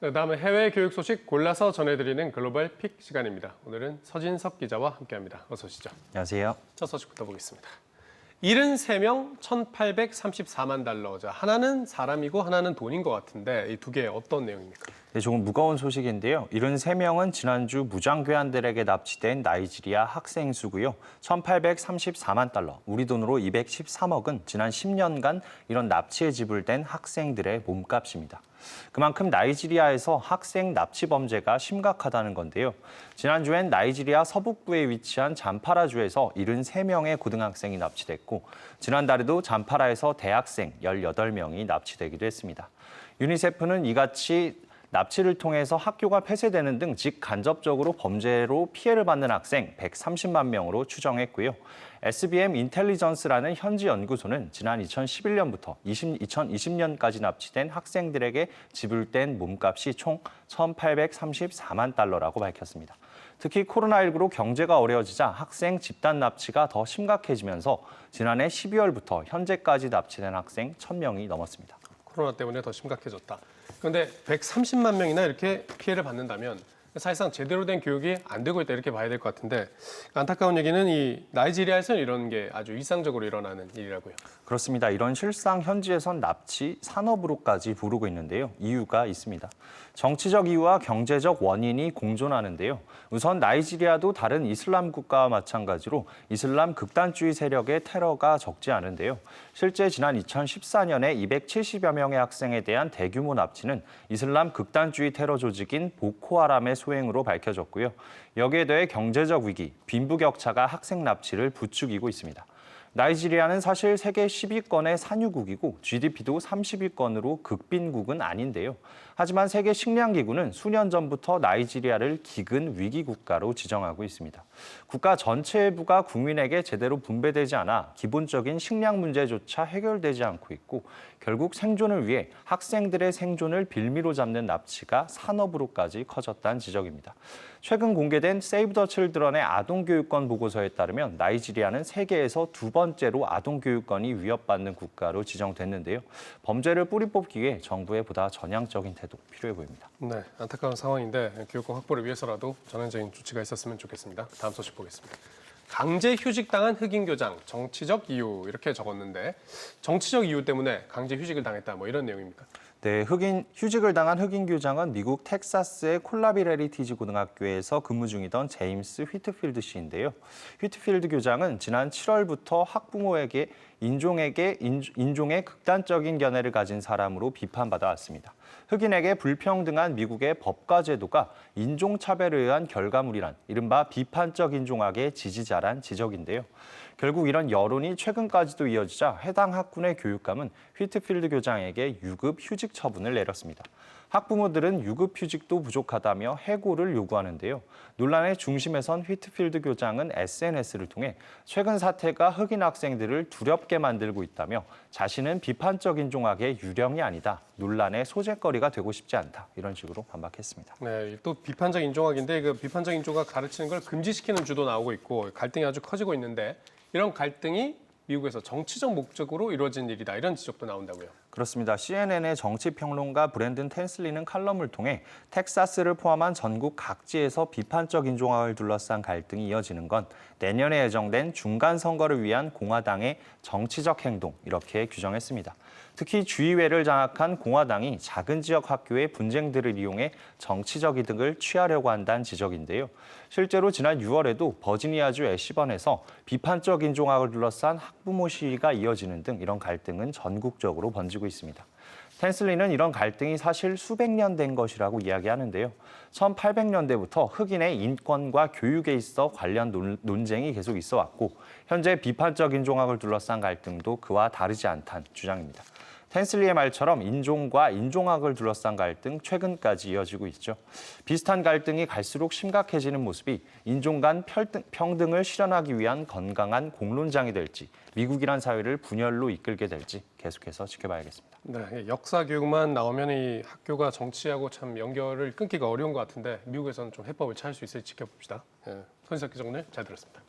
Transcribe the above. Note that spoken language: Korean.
네, 다음은 해외 교육 소식 골라서 전해드리는 글로벌 픽 시간입니다. 오늘은 서진석 기자와 함께합니다. 어서 오시죠. 안녕하세요. 첫 소식부터 보겠습니다. 73명 1,834만 달러. 하나는 사람이고 하나는 돈인 것 같은데 이 두 개 어떤 내용입니까? 네, 조금 무거운 소식인데요. 73명은 지난주 무장괴한들에게 납치된 나이지리아 학생 수고요. 1,834만 달러, 우리 돈으로 213억은 지난 10년간 이런 납치에 지불된 학생들의 몸값입니다. 그만큼 나이지리아에서 학생 납치 범죄가 심각하다는 건데요. 지난주엔 나이지리아 서북부에 위치한 잠파라주에서 73명의 고등학생이 납치됐고, 지난달에도 잠파라에서 대학생 18명이 납치되기도 했습니다. 유니세프는 이같이 납치를 통해서 학교가 폐쇄되는 등 직간접적으로 범죄로 피해를 받는 학생 130만 명으로 추정했고요. SBM 인텔리전스라는 현지 연구소는 지난 2011년부터 2020년까지 납치된 학생들에게 지불된 몸값이 총 1,834만 달러라고 밝혔습니다. 특히 코로나19로 경제가 어려워지자 학생 집단 납치가 더 심각해지면서 지난해 12월부터 현재까지 납치된 학생 1,000명이 넘었습니다. 코로나 때문에 더 심각해졌다. 그런데 130만 명이나 이렇게 피해를 받는다면 사실상 제대로 된 교육이 안 되고 있다 이렇게 봐야 될 것 같은데 안타까운 얘기는 이 나이지리아에서는 이런 게 아주 일상적으로 일어나는 일이라고요. 그렇습니다. 이런 실상 현지에선 납치 산업으로까지 부르고 있는데요. 이유가 있습니다. 정치적 이유와 경제적 원인이 공존하는데요. 우선 나이지리아도 다른 이슬람 국가와 마찬가지로 이슬람 극단주의 세력의 테러가 적지 않은데요. 실제 지난 2014년에 270여 명의 학생에 대한 대규모 납치는 이슬람 극단주의 테러 조직인 보코하람의 소행으로 밝혀졌고요. 여기에 더해 경제적 위기, 빈부격차가 학생 납치를 부추기고 있습니다. 나이지리아는 사실 세계 10위권의 산유국이고 GDP도 30위권으로 극빈국은 아닌데요. 하지만 세계 식량기구는 수년 전부터 나이지리아를 기근 위기 국가로 지정하고 있습니다. 국가 전체부가 국민에게 제대로 분배되지 않아 기본적인 식량 문제조차 해결되지 않고 있고 결국 생존을 위해 학생들의 생존을 빌미로 잡는 납치가 산업으로까지 커졌다는 지적입니다. 최근 공개된 세이브 더 칠드런의 아동교육권 보고서에 따르면 나이지리아는 세계에서 두 번째로 아동교육권이 위협받는 국가로 지정됐는데요. 범죄를 뿌리 뽑기 위해 정부의 보다 전향적인 태도 필요해 보입니다. 네, 안타까운 상황인데 교육권 확보를 위해서라도 전향적인 조치가 있었으면 좋겠습니다. 다음 소식 보겠습니다. 강제 휴직당한 흑인 교장, 정치적 이유 이렇게 적었는데 정치적 이유 때문에 강제 휴직을 당했다 뭐 이런 내용입니까? 네, 휴직을 당한 흑인 교장은 미국 텍사스의 콜라비레리티지 고등학교에서 근무 중이던 제임스 휘트필드 씨인데요. 휘트필드 교장은 지난 7월부터 학부모에게 인종의 극단적인 견해를 가진 사람으로 비판받아 왔습니다. 흑인에게 불평등한 미국의 법과 제도가 인종차별에 의한 결과물이란 이른바 비판적 인종학의 지지자란 지적인데요. 결국 이런 여론이 최근까지도 이어지자 해당 학군의 교육감은 휘트필드 교장에게 유급 휴직 처분을 내렸습니다. 학부모들은 유급 휴직도 부족하다며 해고를 요구하는데요. 논란의 중심에 선 휘트필드 교장은 SNS를 통해 최근 사태가 흑인 학생들을 두렵게 만들고 있다며 자신은 비판적 인종학의 유령이 아니다. 논란의 소재거리가 되고 싶지 않다. 이런 식으로 반박했습니다. 네, 또 비판적 인종학인데 그 비판적 인종학 가르치는 걸 금지시키는 주도 나오고 있고 갈등이 아주 커지고 있는데 이런 갈등이 미국에서 정치적 목적으로 이루어진 일이다. 이런 지적도 나온다고요. 그렇습니다. CNN의 정치평론가 브랜든 텐슬리는 칼럼을 통해 텍사스를 포함한 전국 각지에서 비판적 인종학을 둘러싼 갈등이 이어지는 건 내년에 예정된 중간 선거를 위한 공화당의 정치적 행동 이렇게 규정했습니다. 특히 주의회를 장악한 공화당이 작은 지역 학교의 분쟁들을 이용해 정치적 이득을 취하려고 한다는 지적인데요. 실제로 지난 6월에도 버지니아주 애시번에서 비판적 인종학을 둘러싼 학부모 시위가 이어지는 등 이런 갈등은 전국적으로 번지고 있습니다. 텐슬리는 이런 갈등이 사실 수백 년 된 것이라고 이야기하는데요. 1800년대부터 흑인의 인권과 교육에 있어 관련 논쟁이 계속 있어 왔고 현재 비판적 인종학을 둘러싼 갈등도 그와 다르지 않다는 주장입니다. 텐슬리의 말처럼 인종과 인종학을 둘러싼 갈등 최근까지 이어지고 있죠. 비슷한 갈등이 갈수록 심각해지는 모습이 인종 간 평등을 실현하기 위한 건강한 공론장이 될지 미국이란 사회를 분열로 이끌게 될지 계속해서 지켜봐야겠습니다. 네, 역사 교육만 나오면 이 학교가 정치하고 참 연결을 끊기가 어려운 것 같은데 미국에서는 좀 해법을 찾을 수 있을지 지켜봅시다. 네, 손희석 기자 오늘 잘 들었습니다.